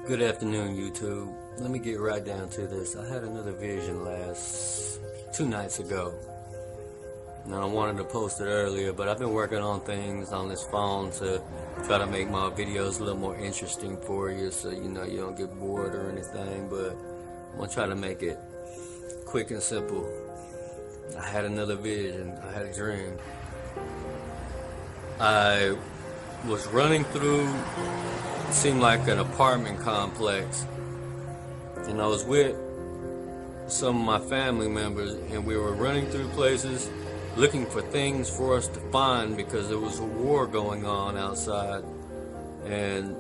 Good afternoon, YouTube. Let me get right down to this. I had another vision two nights ago. And I wanted to post it earlier, but I've been working on things on this phone to try to make my videos a little more interesting for you, so you know you don't get bored or anything. But I'm gonna try to make it quick and simple. I had another vision. I had a dream. I was running through, it seemed like an apartment complex, and I was with some of my family members, and we were running through places looking for things for us to find because there was a war going on outside, and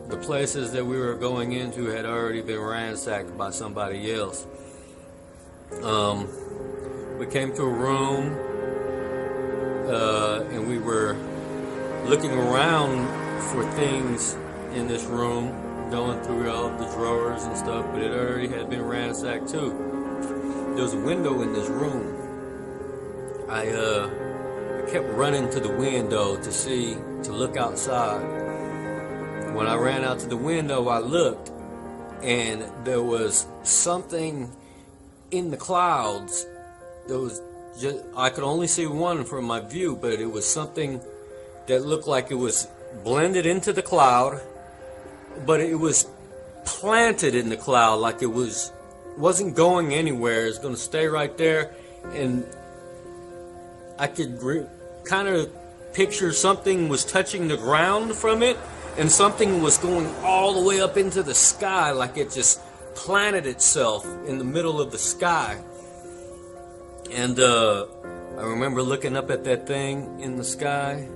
the places that we were going into had already been ransacked by somebody else. We came to a room, and we were looking around for things in this room, going through all the drawers and stuff, but it already had been ransacked too. There was a window in this room. I kept running to the window to look outside. When I ran out to the window, I looked, and there was something in the clouds. There was I could only see one from my view, but it was something that looked like it was blended into the cloud, but it was planted in the cloud, like it wasn't going anywhere. It's going to stay right there, and I could kind of picture something was touching the ground from it, and something was going all the way up into the sky, like it just planted itself in the middle of the sky. And I remember looking up at that thing in the sky.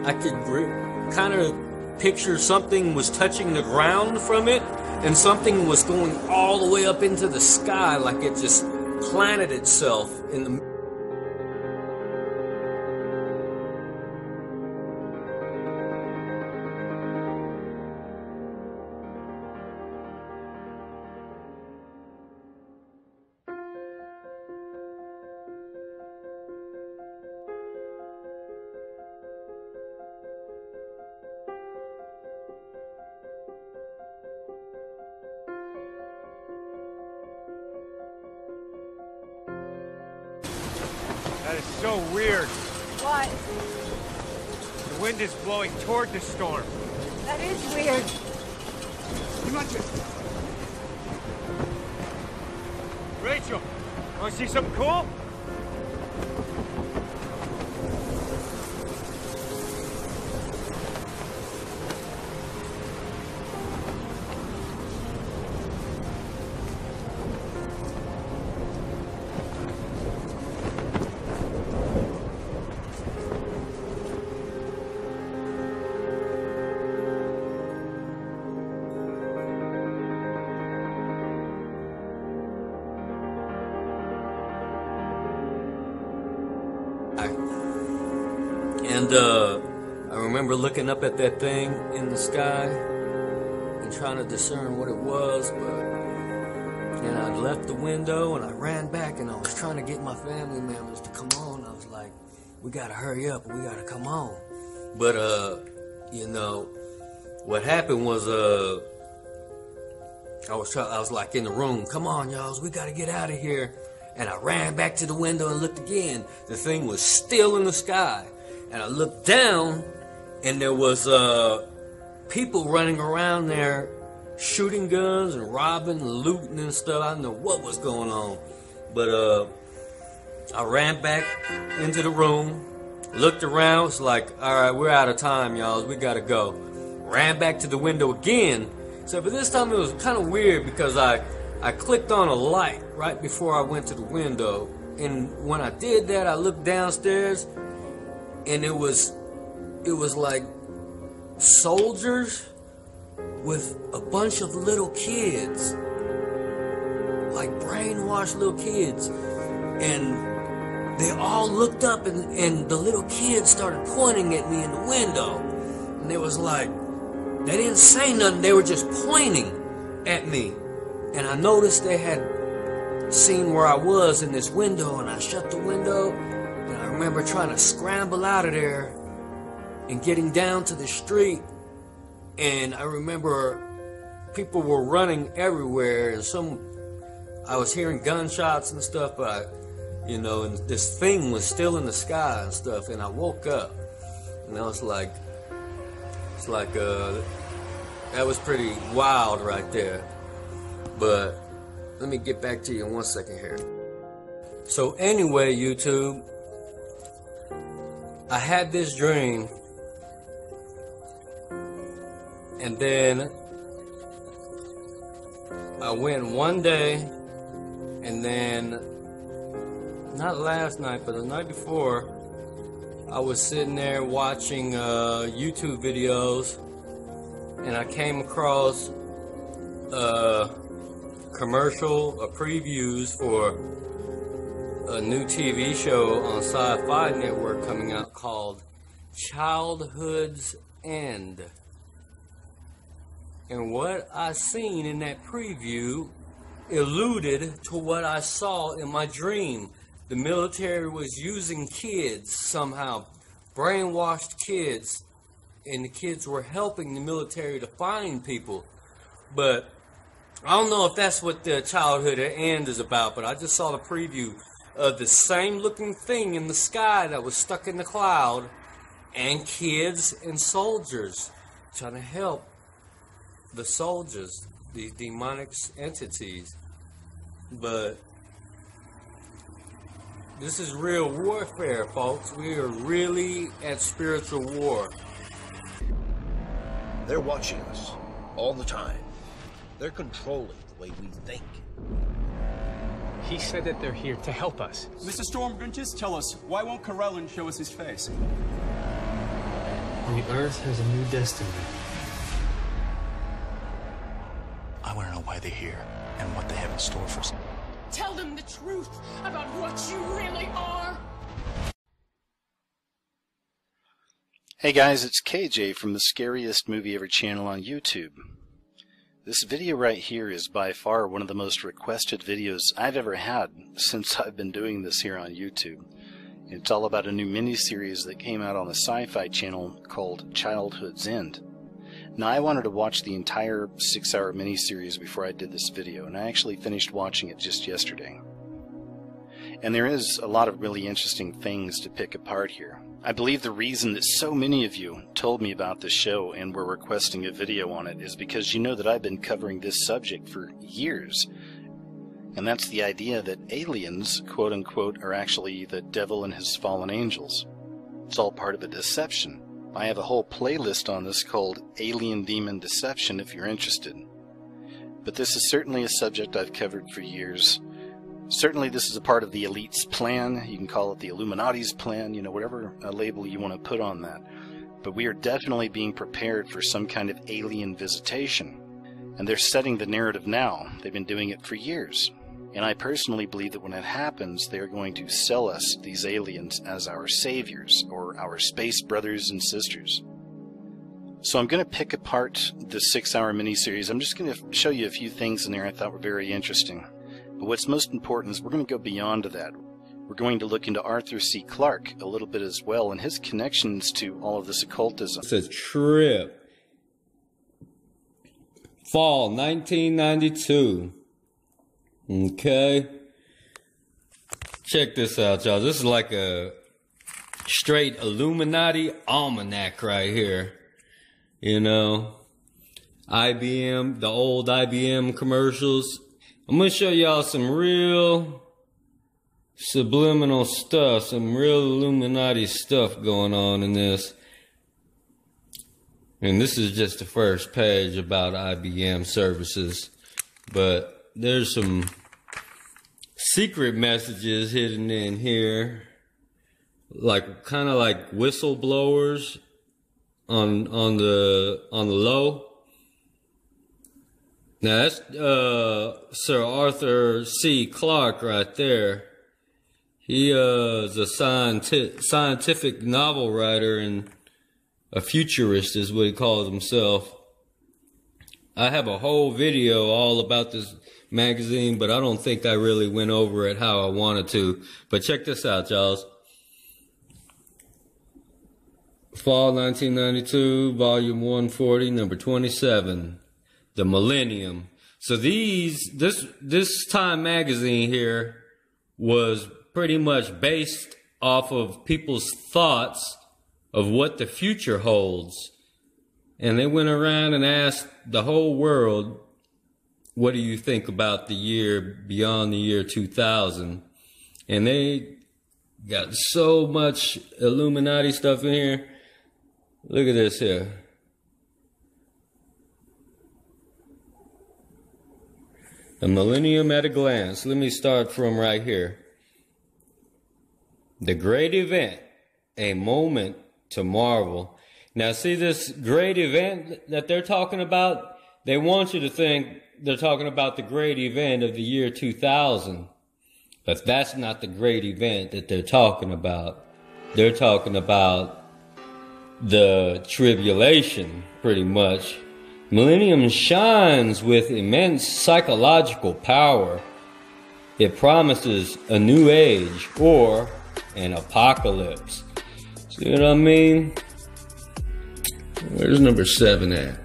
I could kind of picture something was touching the ground from it, and something was going all the way up into the sky, like it just planted itself in the That is so weird. What? The wind is blowing toward the storm. That is weird. Rachel, want to see something cool? And I remember looking up at that thing in the sky and trying to discern what it was, and I left the window and I ran back, and I was trying to get my family members to come on. I was like, we gotta hurry up, we gotta come on. But you know, what happened was I was like in the room, come on y'all, we gotta get out of here. And I ran back to the window and looked again. The thing was still in the sky. And I looked down, and there was people running around there shooting guns and robbing and looting and stuff. I didn't know what was going on. But I ran back into the room, looked around, was like, all right, we're out of time, y'all. We got to go. Ran back to the window again. So, but this time it was kind of weird because I clicked on a light right before I went to the window. And when I did that, I looked downstairs, and it was like soldiers with a bunch of little kids, like brainwashed little kids, and they all looked up, and the little kids started pointing at me in the window. And they was like, they didn't say nothing, they were just pointing at me. And I noticed they had seen where I was in this window, and I shut the window, and I remember trying to scramble out of there and getting down to the street. And I remember people were running everywhere, and I was hearing gunshots and stuff, but and this thing was still in the sky and stuff. And I woke up, and I was like, that was pretty wild right there. But let me get back to you in 1 second here. So anyway, YouTube, I had this dream, and then I went one day, and then not last night, but the night before, I was sitting there watching YouTube videos, and I came across previews for a new TV show on Sci-Fi Network coming out called Childhood's End. And what I seen in that preview alluded to what I saw in my dream. The military was using kids somehow, brainwashed kids, and the kids were helping the military to find people. But I don't know if that's what the Childhood End is about, but I just saw the preview of the same looking thing in the sky that was stuck in the cloud, and kids and soldiers trying to help the soldiers, these demonic entities. But this is real warfare, folks. We are really at spiritual war. They're watching us all the time. They're controlling the way we think. He said that they're here to help us. Mr. Stormbrand, just tell us, why won't Corellan show us his face? The Earth has a new destiny. I want to know why they're here and what they have in store for us. Tell them the truth about what you really are. Hey guys, it's KJ from the Scariest Movie Ever channel on YouTube. This video right here is by far one of the most requested videos I've ever had since I've been doing this here on YouTube. It's all about a new miniseries that came out on the Sci-Fi channel called Childhood's End. Now, I wanted to watch the entire 6-hour miniseries before I did this video, and I actually finished watching it just yesterday. And there is a lot of really interesting things to pick apart here. I believe the reason that so many of you told me about this show and were requesting a video on it is because you know that I've been covering this subject for years. And that's the idea that aliens, quote unquote, are actually the devil and his fallen angels. It's all part of a deception. I have a whole playlist on this called Alien Demon Deception if you're interested. But this is certainly a subject I've covered for years. Certainly this is a part of the elite's plan. You can call it the Illuminati's plan, whatever label you want to put on that. But we are definitely being prepared for some kind of alien visitation. And they're setting the narrative now. They've been doing it for years. And I personally believe that when it happens, they're going to sell us, these aliens, as our saviors, or our space brothers and sisters. So I'm going to pick apart the 6-hour miniseries. I'm just going to show you a few things in there I thought were very interesting. But what's most important is we're going to go beyond that. We're going to look into Arthur C. Clarke a little bit as well, and his connections to all of this occultism. It's a trip. Fall 1992. Okay. Check this out, y'all. This is like a straight Illuminati almanac right here. IBM, the old IBM commercials. I'm going to show y'all some real subliminal stuff, some real Illuminati stuff going on in this. And this is just the first page about IBM services. But there's some secret messages hidden in here, kind of like whistleblowers on the low. Now that's Sir Arthur C. Clarke right there. He is a scientific novel writer and a futurist is what he calls himself. I have a whole video all about this magazine, but I don't think I really went over it how I wanted to. But check this out, y'all. Fall 1992, volume 140, number 27, The Millennium. So this Time magazine here was pretty much based off of people's thoughts of what the future holds. And they went around and asked the whole world, what do you think about the year beyond the year 2000? And they got so much Illuminati stuff in here. Look at this here. The Millennium at a glance. Let me start from right here. The great event, a moment to marvel. Now see this great event that they're talking about? They want you to think they're talking about the great event of the year 2000. But that's not the great event that they're talking about. They're talking about the tribulation, pretty much. Millennium shines with immense psychological power. It promises a new age or an apocalypse. See what I mean? Where's number 7 at?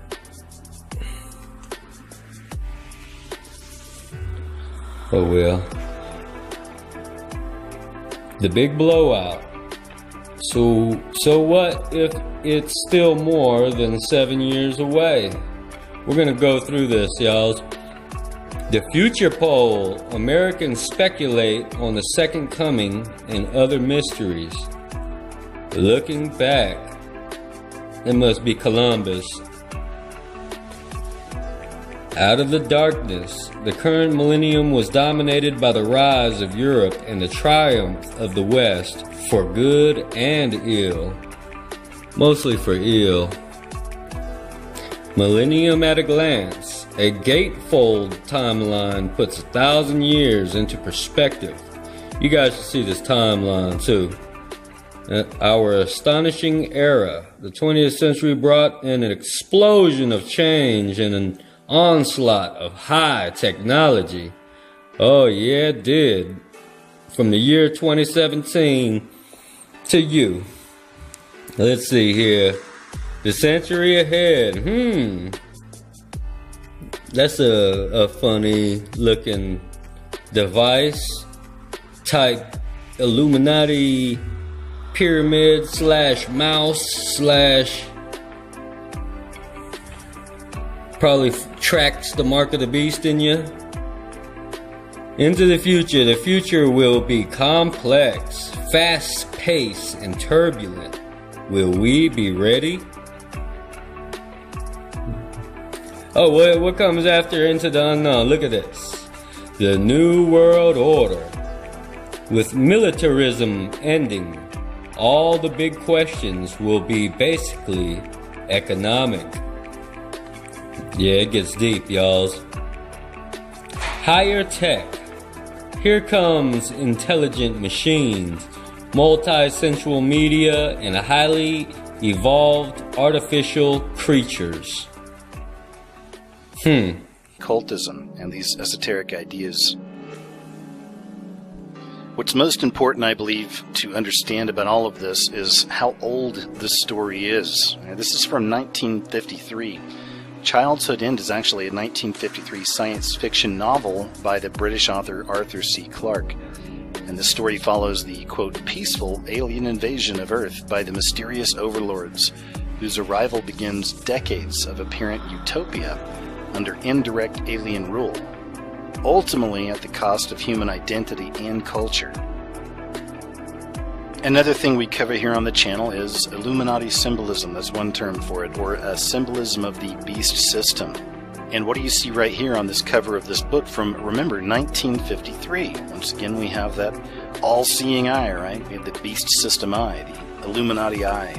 Oh well. The big blowout. So what if it's still more than 7 years away? We're gonna go through this, y'all. The future poll. Americans speculate on the second coming and other mysteries. Looking back. It must be Columbus. Out of the darkness, the current millennium was dominated by the rise of Europe and the triumph of the West, for good and ill. Mostly for ill. Millennium at a glance. A gatefold timeline puts 1,000 years into perspective. You guys should see this timeline too. Our astonishing era. The 20th century brought in an explosion of change and an onslaught of high technology. Oh yeah, it did. From the year 2017 to you. Let's see here. The century ahead. That's a funny looking device. Type Illuminati pyramid / mouse / probably tracks the mark of the beast in you. Into the future. The future will be complex, fast-paced, and turbulent. Will we be ready? Oh, what comes after Into the Unknown? Look at this. The New World Order. With militarism ending, all the big questions will be basically economic. Yeah, it gets deep, y'all. Higher tech. Here comes intelligent machines, multi-sensual media, and highly evolved artificial creatures. Cultism and these esoteric ideas. What's most important, I believe, to understand about all of this is how old this story is. This is from 1953. Childhood End is actually a 1953 science fiction novel by the British author Arthur C. Clarke. And the story follows the, quote, peaceful alien invasion of Earth by the mysterious overlords, whose arrival begins decades of apparent utopia under indirect alien rule, ultimately at the cost of human identity and culture. Another thing we cover here on the channel is Illuminati symbolism. That's one term for it, or a symbolism of the beast system. And what do you see right here on this cover of this book from, remember, 1953? Once again, we have that all-seeing eye, right? We have the beast system eye, the Illuminati eye.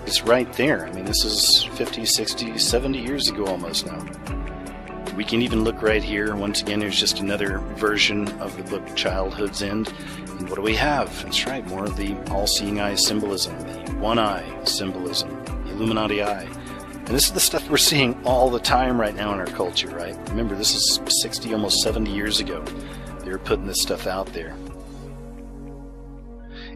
It's right there. I mean, this is 50, 60, 70 years ago almost now. We can even look right here. Once again, there's just another version of the book Childhood's End. And what do we have? That's right, more of the all-seeing eye symbolism, the one eye symbolism, the Illuminati eye. And this is the stuff we're seeing all the time right now in our culture, right? Remember, this is 60, almost 70 years ago. They were putting this stuff out there.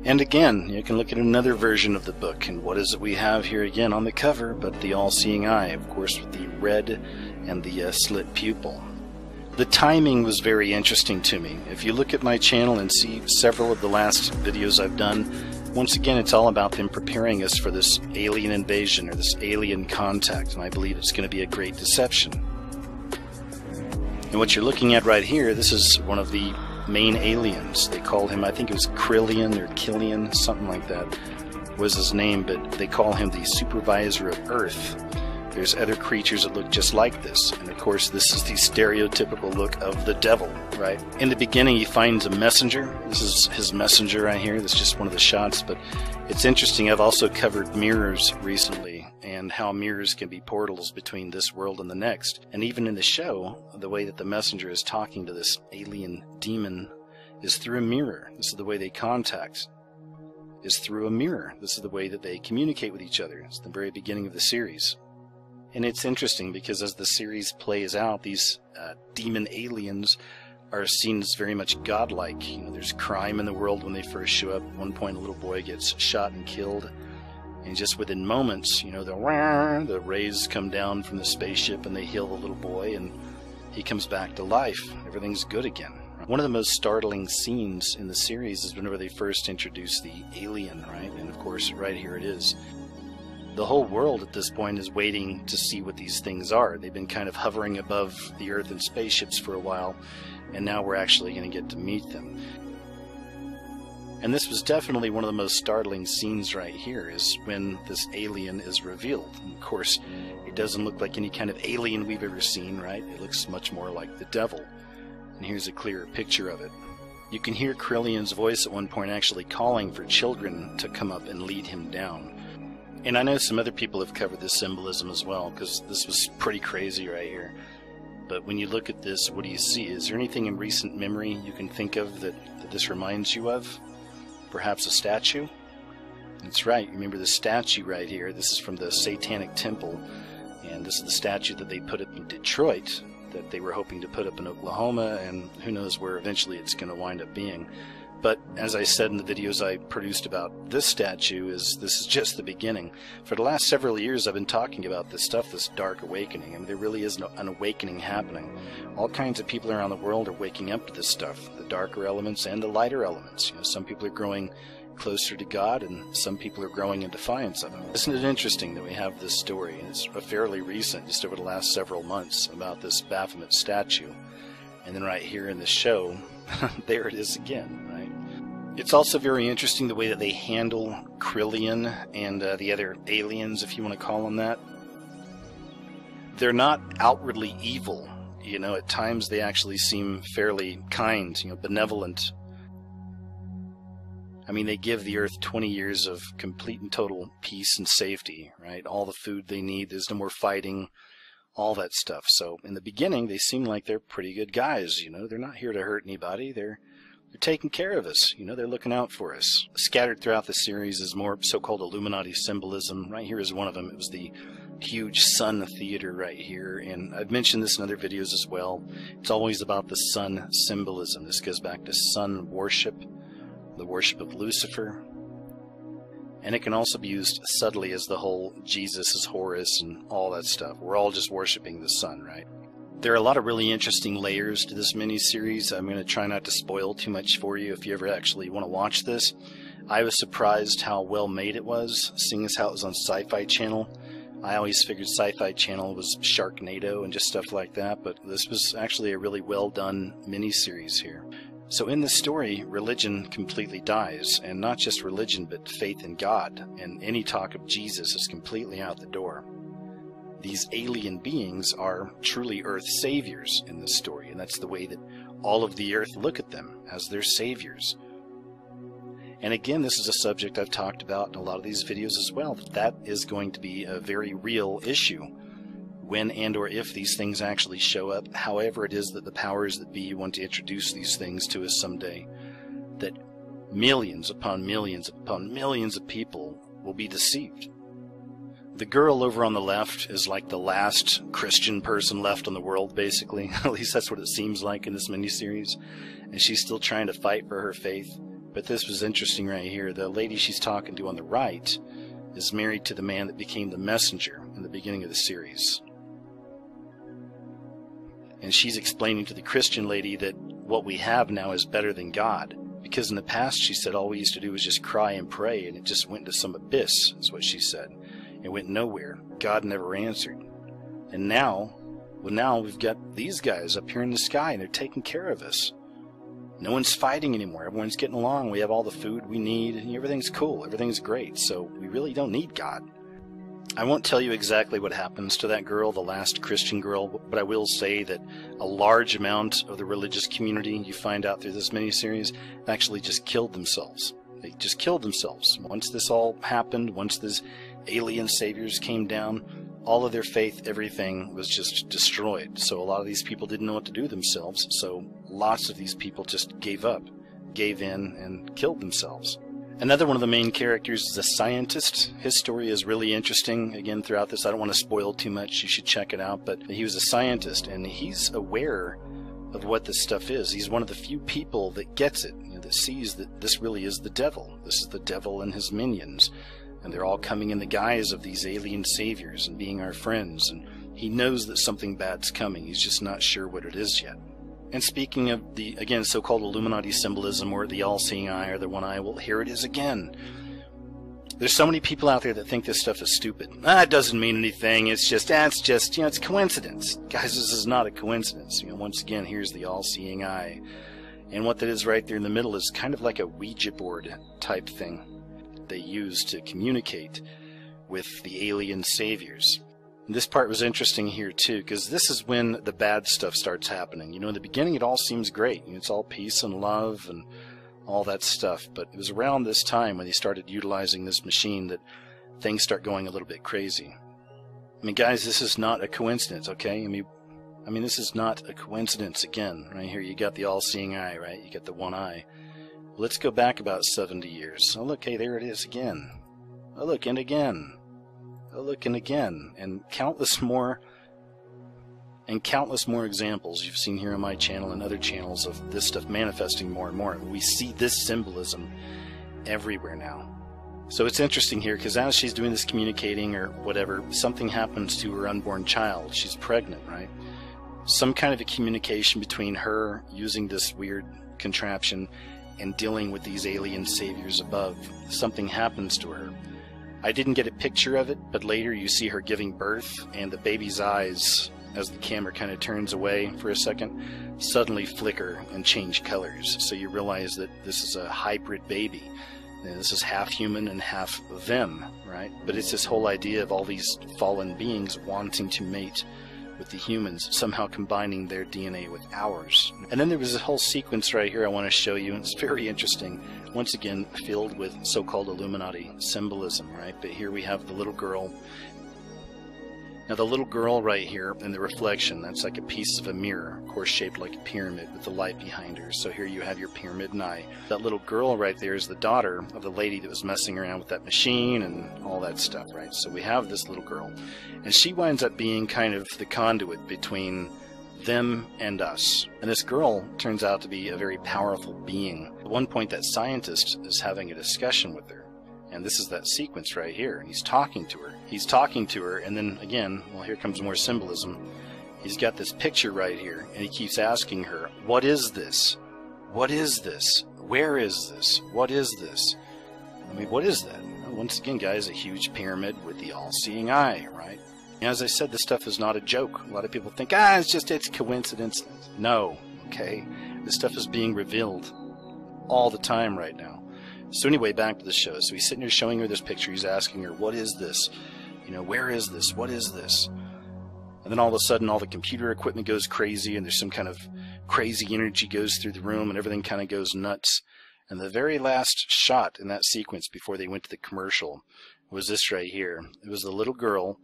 And again, you can look at another version of the book. And what is it we have here again on the cover but the all-seeing eye, of course, with the red and the slit pupil. The timing was very interesting to me. If you look at my channel and see several of the last videos I've done, once again, it's all about them preparing us for this alien invasion or this alien contact, and I believe it's going to be a great deception. And what you're looking at right here, this is one of the main aliens. They call him, I think it was Krillian or Killian, something like that was his name, but they call him the supervisor of Earth. There's other creatures that look just like this, and of course this is the stereotypical look of the devil, right? In the beginning he finds a messenger. This is his messenger right here. This is just one of the shots, but it's interesting. I've also covered mirrors recently and how mirrors can be portals between this world and the next. And even in the show, the way that the messenger is talking to this alien demon is through a mirror. This is the way they contact, is through a mirror. This is the way that they communicate with each other. It's the very beginning of the series. And it's interesting because as the series plays out, these demon aliens are seen as very much godlike. You know, there's crime in the world when they first show up. At one point, a little boy gets shot and killed, and just within moments, you know, the rays come down from the spaceship and they heal the little boy, and he comes back to life. Everything's good again. One of the most startling scenes in the series is whenever they first introduce the alien, right? And of course, right here it is. The whole world at this point is waiting to see what these things are. They've been kind of hovering above the Earth in spaceships for a while, and now we're actually going to get to meet them. And this was definitely one of the most startling scenes right here, is when this alien is revealed. And of course, it doesn't look like any kind of alien we've ever seen, right? It looks much more like the devil. And here's a clearer picture of it. You can hear Krillian's voice at one point actually calling for children to come up and lead him down. And I know some other people have covered this symbolism as well, because this was pretty crazy right here. But when you look at this, what do you see? Is there anything in recent memory you can think of that this reminds you of? Perhaps a statue? That's right. Remember the statue right here. This is from the Satanic Temple. And this is the statue that they put up in Detroit, that they were hoping to put up in Oklahoma, and who knows where eventually it's going to wind up being. But as I said in the videos I produced about this statue, this is just the beginning. For the last several years I've been talking about this stuff, this dark awakening. I mean, there really is an awakening happening. All kinds of people around the world are waking up to this stuff, the darker elements and the lighter elements. You know, some people are growing closer to God, and some people are growing in defiance of Him. Isn't it interesting that we have this story, and it's fairly recent, just over the last several months, about this Baphomet statue. And then right here in the show, there it is again, right? It's also very interesting the way that they handle Krillian and the other aliens, if you want to call them that. They're not outwardly evil. You know, at times they actually seem fairly kind, you know, benevolent. I mean, they give the Earth 20 years of complete and total peace and safety, right? All the food they need, there's no more fighting, all that stuff. So in the beginning, they seem like they're pretty good guys, you know. They're not here to hurt anybody. They're taking care of us, you know. They're looking out for us. Scattered throughout the series is more so-called Illuminati symbolism. Right here is one of them. It was the huge sun theater right here, and I've mentioned this in other videos as well. It's always about the sun symbolism. This goes back to sun worship, the worship of Lucifer, and it can also be used subtly as the whole Jesus is Horus and all that stuff. We're all just worshiping the sun, right? There are a lot of really interesting layers to this mini-series. I'm going to try not to spoil too much for you if you ever actually want to watch this. I was surprised how well made it was, seeing as how it was on Sci-Fi Channel. I always figured Sci-Fi Channel was Sharknado and just stuff like that, but this was actually a really well done mini-series here. So in this story, religion completely dies, and not just religion, but faith in God, and any talk of Jesus is completely out the door. These alien beings are truly Earth's saviors in this story, and that's the way that all of the Earth look at them, as their saviors. And again, this is a subject I've talked about in a lot of these videos as well, that is going to be a very real issue when and or if these things actually show up, however it is that the powers that be want to introduce these things to us someday, that millions upon millions upon millions of people will be deceived. The girl over on the left is like the last Christian person left in the world, basically. At least that's what it seems like in this miniseries. And she's still trying to fight for her faith. But this was interesting right here. The lady she's talking to on the right is married to the man that became the messenger in the beginning of the series. And she's explaining to the Christian lady that what we have now is better than God. Because in the past, she said, all we used to do was just cry and pray, and it just went into some abyss, is what she said. It went nowhere. God never answered. And now, well, now we've got these guys up here in the sky, and they're taking care of us. No one's fighting anymore. Everyone's getting along. We have all the food we need, and everything's cool. Everything's great. So we really don't need God. I won't tell you exactly what happens to that girl, the last Christian girl, but I will say that a large amount of the religious community you find out through this miniseries actually just killed themselves. They just killed themselves. Once this all happened, once these alien saviors came down, all of their faith, everything was just destroyed. So a lot of these people didn't know what to do themselves, so lots of these people just gave up, gave in, and killed themselves. Another one of the main characters is a scientist. His story is really interesting. Again, throughout this, I don't want to spoil too much. You should check it out. But he was a scientist, and he's aware of what this stuff is. He's one of the few people that gets it, that sees that this really is the devil. This is the devil and his minions. And they're all coming in the guise of these alien saviors and being our friends. And he knows that something bad's coming. He's just not sure what it is yet. And speaking of the, again, so-called Illuminati symbolism, or the all-seeing eye, or the one eye, well, here it is again. There's so many people out there that think this stuff is stupid. It doesn't mean anything. It's just, it's coincidence. Guys, this is not a coincidence. Once again, here's the all-seeing eye. And what that is right there in the middle is kind of like a Ouija board type thing they use to communicate with the alien saviors. And this part was interesting here too, because this is when the bad stuff starts happening. In the beginning it all seems great. It's all peace and love and all that stuff. But it was around this time when they started utilizing this machine that things start going a little bit crazy. I mean, guys, this is not a coincidence, okay? I mean, this is not a coincidence. Again, right here you got the all-seeing eye, right? You got the one eye. Let's go back about 70 years. Oh, look, hey, there it is again. Oh, look, and again. Oh, look, and again. And countless more examples you've seen here on my channel and other channels of this stuff manifesting more and more. We see this symbolism everywhere now. So it's interesting here, because as she's doing this communicating or whatever, something happens to her unborn child. She's pregnant, right? Some kind of a communication between her using this weird contraption and dealing with these alien saviors above. Something happens to her. I didn't get a picture of it, but later you see her giving birth, and the baby's eyes, as the camera kind of turns away for a second, suddenly flicker and change colors. So you realize that this is a hybrid baby. And this is half human and half them, right? But it's this whole idea of all these fallen beings wanting to mate with the humans, somehow combining their DNA with ours. And then there was a whole sequence right here I want to show you, and it's very interesting. Once again, filled with so-called Illuminati symbolism, right? But here we have the little girl. Now the little girl right here in the reflection, that's like a piece of a mirror, of course shaped like a pyramid with the light behind her. So here you have your pyramid and eye. That little girl right there is the daughter of the lady that was messing around with that machine and all that stuff, right? So we have this little girl, and she winds up being kind of the conduit between them and us. And this girl turns out to be a very powerful being. At one point, that scientist is having a discussion with her. And this is that sequence right here. And he's talking to her. He's talking to her, and then again, well, here comes more symbolism. He's got this picture right here, and he keeps asking her, what is this? What is this? Where is this? What is this? I mean, what is that? Well, once again, guys, a huge pyramid with the all-seeing eye, right? And as I said, this stuff is not a joke. A lot of people think, it's coincidence. No, okay? This stuff is being revealed all the time right now. So anyway, back to the show. So he's sitting here showing her this picture. He's asking her, what is this? Where is this? What is this? And then all of a sudden, all the computer equipment goes crazy, and there's some kind of crazy energy goes through the room, and everything kind of goes nuts. And the very last shot in that sequence before they went to the commercial was this right here. It was the little girl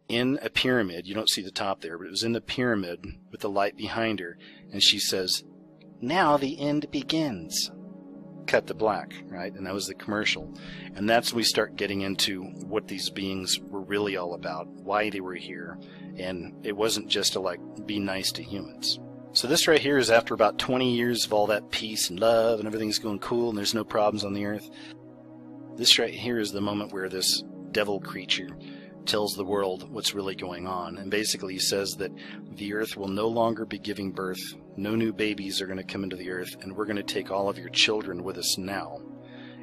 in a pyramid. You don't see the top there, but it was in the pyramid with the light behind her. And she says, "Now the end begins." Cut to black, right? And that was the commercial. And that's when we start getting into what these beings were really all about, why they were here. And it wasn't just to, like, be nice to humans. So this right here is after about 20 years of all that peace and love and everything's going cool and there's no problems on the earth. This right here is the moment where this devil creature tells the world what's really going on. And basically he says that the earth will no longer be giving birth. No new babies are going to come into the earth, and we're going to take all of your children with us now.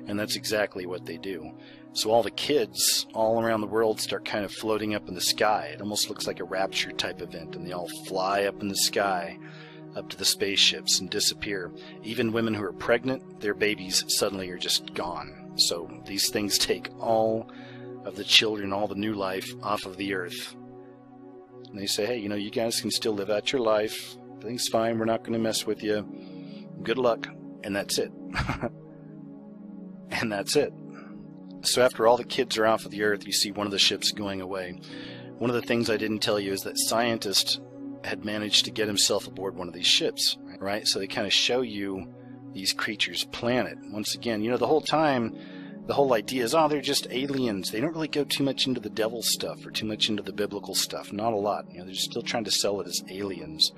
And that's exactly what they do. So all the kids all around the world start kind of floating up in the sky. It almost looks like a rapture type event, and they all fly up in the sky, up to the spaceships, and disappear. Even women who are pregnant, their babies suddenly are just gone. So these things take all of the children, all the new life off of the earth. And they say, hey, you know, you guys can still live out your life. Everything's fine. We're not going to mess with you. Good luck. And that's it. And that's it. So after all the kids are off of the earth, you see one of the ships going away. One of the things I didn't tell you is that scientist had managed to get himself aboard one of these ships, right? So they kind of show you these creatures' planet. Once again, you know, the whole time, the whole idea is, oh, they're just aliens. They don't really go too much into the devil stuff or too much into the biblical stuff. Not a lot. You know, they're still trying to sell it as aliens.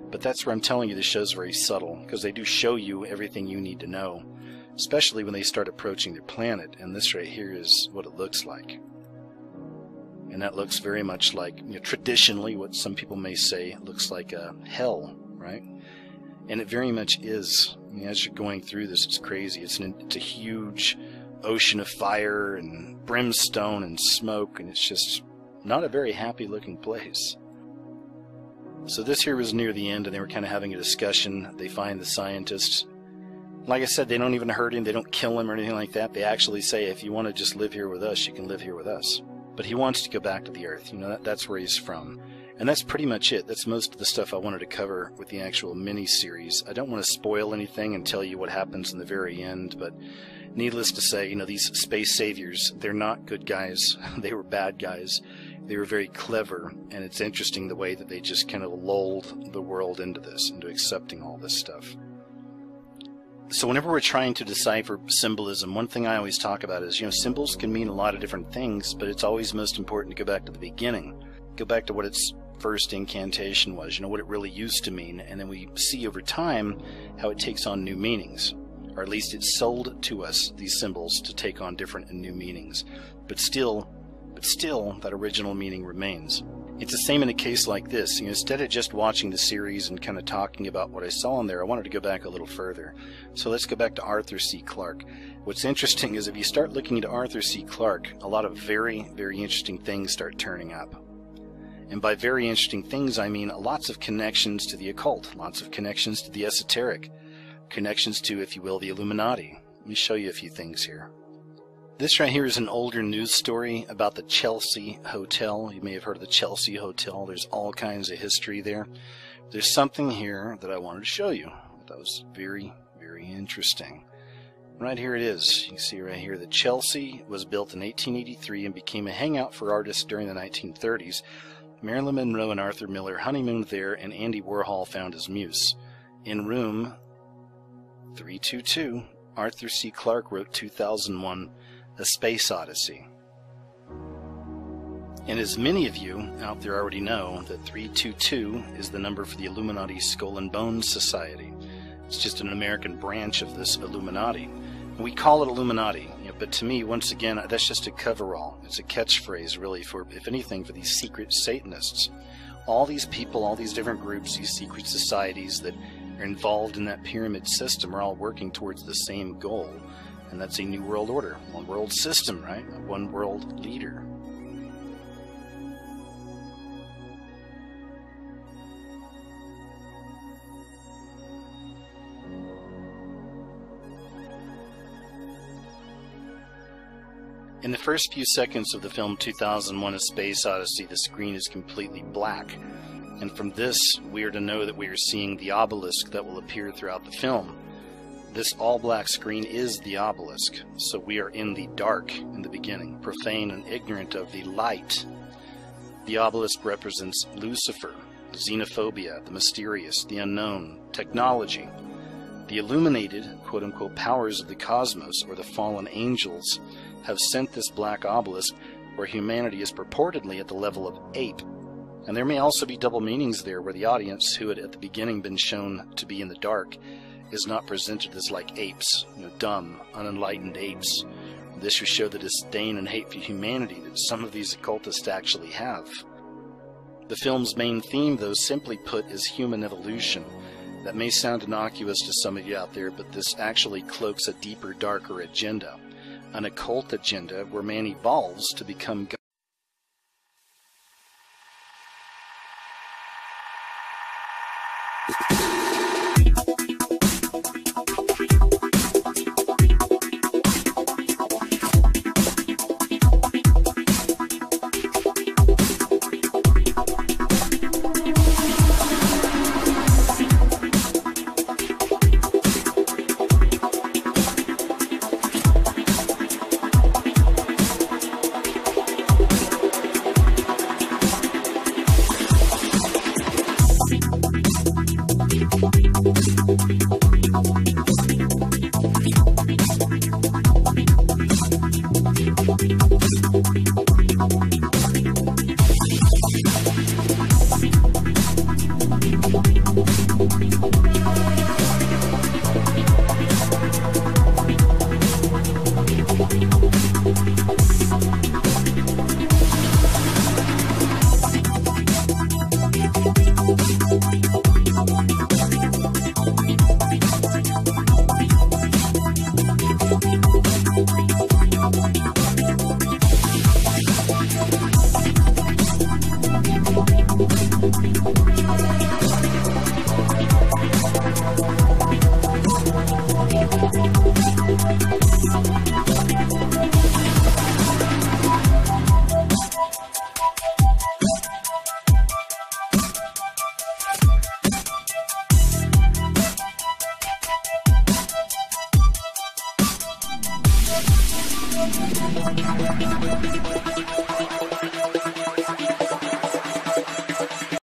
But that's where I'm telling you the show's very subtle, because they do show you everything you need to know, especially when they start approaching their planet. And this right here is what it looks like. And that looks very much like, you know, traditionally what some people may say looks like a hell, right? And it very much is. I mean, as you're going through this, it's crazy. It's a huge ocean of fire and brimstone and smoke, and it's just not a very happy looking place. So this here was near the end, and they were kind of having a discussion. They find the scientists. Like I said, they don't even hurt him. They don't kill him or anything like that. They actually say, if you want to just live here with us, you can live here with us. But he wants to go back to the earth. You know, that's where he's from. And that's pretty much it. That's most of the stuff I wanted to cover with the actual mini-series. I don't want to spoil anything and tell you what happens in the very end, but needless to say, you know, these space saviors, they're not good guys. They were bad guys. They were very clever, and it's interesting the way that they just kind of lulled the world into this, into accepting all this stuff. So whenever we're trying to decipher symbolism, one thing I always talk about is, you know, symbols can mean a lot of different things, but it's always most important to go back to the beginning. Go back to what its first incantation was, you know, what it really used to mean, and then we see over time how it takes on new meanings. Or at least it's sold to us, these symbols, to take on different and new meanings. But still, that original meaning remains. It's the same in a case like this. You know, instead of just watching the series and kind of talking about what I saw in there, I wanted to go back a little further. So let's go back to Arthur C. Clarke. What's interesting is if you start looking into Arthur C. Clarke, a lot of very, very interesting things start turning up. And by very interesting things, I mean lots of connections to the occult, lots of connections to the esoteric, connections to, if you will, the Illuminati. Let me show you a few things here. This right here is an older news story about the Chelsea Hotel. You may have heard of the Chelsea Hotel. There's all kinds of history there. There's something here that I wanted to show you. That was very, very interesting. Right here it is. You can see right here that Chelsea was built in 1883 and became a hangout for artists during the 1930s. Marilyn Monroe and Arthur Miller honeymooned there, and Andy Warhol found his muse. In room 322, Arthur C. Clarke wrote 2001, A Space Odyssey. And as many of you out there already know, that 322 is the number for the Illuminati Skull and Bones Society. It's just an American branch of this Illuminati. And we call it Illuminati, you know, but to me, once again, that's just a coverall. It's a catchphrase, really, for, if anything, for these secret Satanists. All these people, all these different groups, these secret societies that are involved in that pyramid system are all working towards the same goal. And that's a new world order, one world system, right? A one world leader. In the first few seconds of the film 2001, A Space Odyssey, the screen is completely black. And from this, we are to know that we are seeing the obelisk that will appear throughout the film. This all-black screen is the obelisk, so we are in the dark in the beginning, profane and ignorant of the light. The obelisk represents Lucifer, xenophobia, the mysterious, the unknown, technology. The illuminated, quote-unquote, powers of the cosmos, or the fallen angels, have sent this black obelisk where humanity is purportedly at the level of ape. And there may also be double meanings there, where the audience, who had at the beginning been shown to be in the dark, is not presented as like apes, dumb, unenlightened apes. This should show the disdain and hate for humanity that some of these occultists actually have. The film's main theme, though, simply put, is human evolution. That may sound innocuous to some of you out there, but this actually cloaks a deeper, darker agenda. An occult agenda where man evolves to become God.